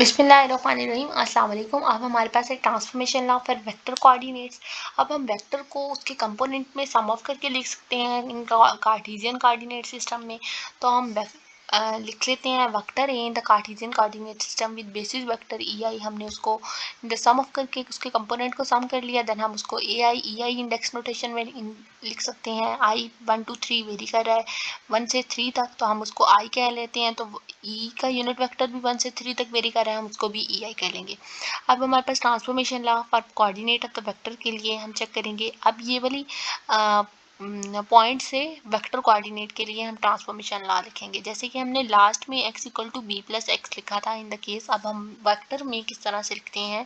बिस्मिल्लाहिर्रहमानिर्रहीम अस्सलाम वालेकुम। अब हमारे पास है transformation law for vector coordinates. अब हम वेक्टर को उसके कंपोनेंट में सम ऑफ करके लिख सकते हैं इनका कार्टेशियन कोऑर्डिनेट सिस्टम में। तो हम लिख लेते हैं vector A in the Cartesian coordinate system with basis vector E I. हमने उसको द सम ऑफ करके उसके कंपोनेंट को सम कर लिया। देन हम उसको ए आई ई आई इंडेक्स नोटेशन में लिख सकते हैं। आई 1 2 3 वेरी कर रहा है 1 से 3 तक, तो हम उसको आई कह लेते हैं। तो ई का यूनिट वेक्टर भी 1 से 3 तक वेरी कर रहा है, हम उसको भी ई आई कह लेंगे। अब हमारे पास transformation law for coordinate of the vector के लिए हम चेक करेंगे। अब ये वाली पॉइंट से वेक्टर कोऑर्डिनेट के लिए हम ट्रांसफॉर्मेशन लॉ लिखेंगे। जैसे कि हमने लास्ट में x equal to b plus x लिखा था इन द केस। अब हम वेक्टर में किस तरह से लिखते हैं,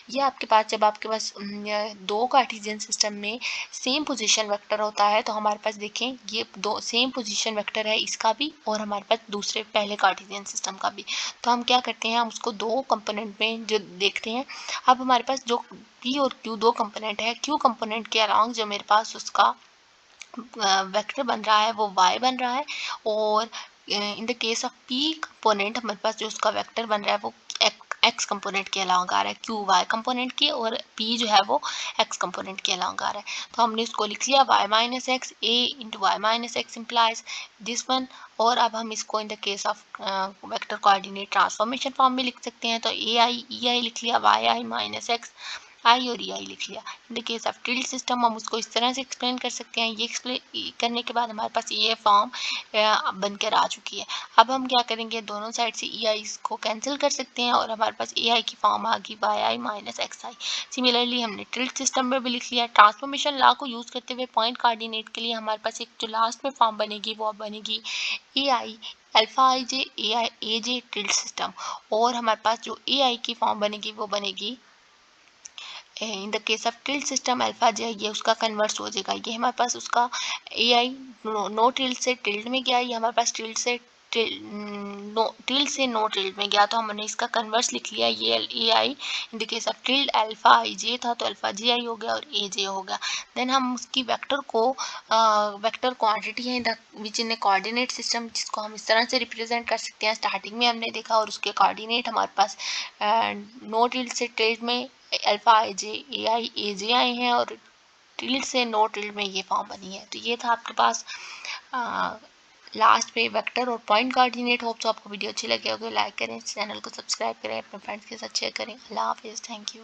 ये आपके पास जब आपके पास दो कार्टेशियन सिस्टम में सेम पोजीशन वेक्टर होता है, तो हमारे पास देखें ये दो सेम पोजीशन वेक्टर है, इसका भी और हमारे पास दूसरे पहले कार्टेशियन सिस्टम का भी। तो हम क्या करते हैं, हम उसको दो कंपोनेंट में जो देखते हैं। अब हमारे पास जो p और q दो कंपोनेंट है, q कंपोनेंट के अलॉन्ग जो मेरे पास उसका वेक्टर बन रहा है वो y बन रहा है, और इन the case of p component हमारे पास जो उसका वेक्टर बन रहा है वो x कंपोनेंट के अलॉन्ग आ रहा है, q y कंपोनेंट के, और p जो है वो x कंपोनेंट के अलॉन्ग आ रहा है। तो हमने इसको लिख लिया y minus x a into y minus x implies this one. और अब हम इसको in the case of vector coordinate transformation form में लिख सकते हैं। तो ए आई ई आई लिख लिया, वाई आई माइनस एक्स आई और ई आई लिख लिया। इन the case of tilde system हम उसको इस तरह से एक्सप्लेन कर सकते हैं। ये एक्सप्लेन करने के बाद हमारे पास ये फॉर्म बनकर आ चुकी है। अब हम क्या करेंगे, दोनों साइड से ई आई को कैंसिल कर सकते हैं और हमारे पास ए आई की फॉर्म आ गई वाई आई माइनस एक्स आई। सिमिलरली हमने टिल्ड सिस्टम में भी लिख लिया। ट्रांसफॉर्मेशन लॉ को यूज़ करते हुए पॉइंट कोऑर्डिनेट के लिए हमारे पास एक जो लास्ट में फॉर्म बनेगी वो बनेगी A I alpha I J A J tilde system, और हमारे पास जो ए आई की फॉर्म बनेगी वो बनेगी in the case of tilde system alpha J, ये उसका कन्वर्स हो जाएगा। ये हमारे पास उसका ए आई नो टिल्ड से टिल्ड में गया, ये हमारे पास टिल्ड से नो टिल्ड में गया, तो हमने इसका कन्वर्स लिख लिया। ये A I in the case of tilde alpha I J था, तो अल्फा जे आई हो गया और ए जे हो गया। देन हम उसकी वेक्टर को वेक्टर क्वांटिटी है विच इन ए कोऑर्डिनेट सिस्टम, जिसको हम इस तरह से रिप्रेजेंट कर सकते हैं। स्टार्टिंग में हमने देखा, और उसके कोऑर्डिनेट हमारे पास नो टिल्ड से टिल्ड में अल्फा आई जे ए आई ए जे आए हैं, और टिल्ड से नो टिल्ड में ये फॉर्म बनी है। तो ये था आपके पास लास्ट पे वेक्टर और पॉइंट कोऑर्डिनेट। होप तो आपको वीडियो अच्छी लगी होगी। लाइक करें, चैनल को सब्सक्राइब करें, अपने फ्रेंड्स के साथ शेयर करें। अल्लाह हाफिज़, थैंक यू।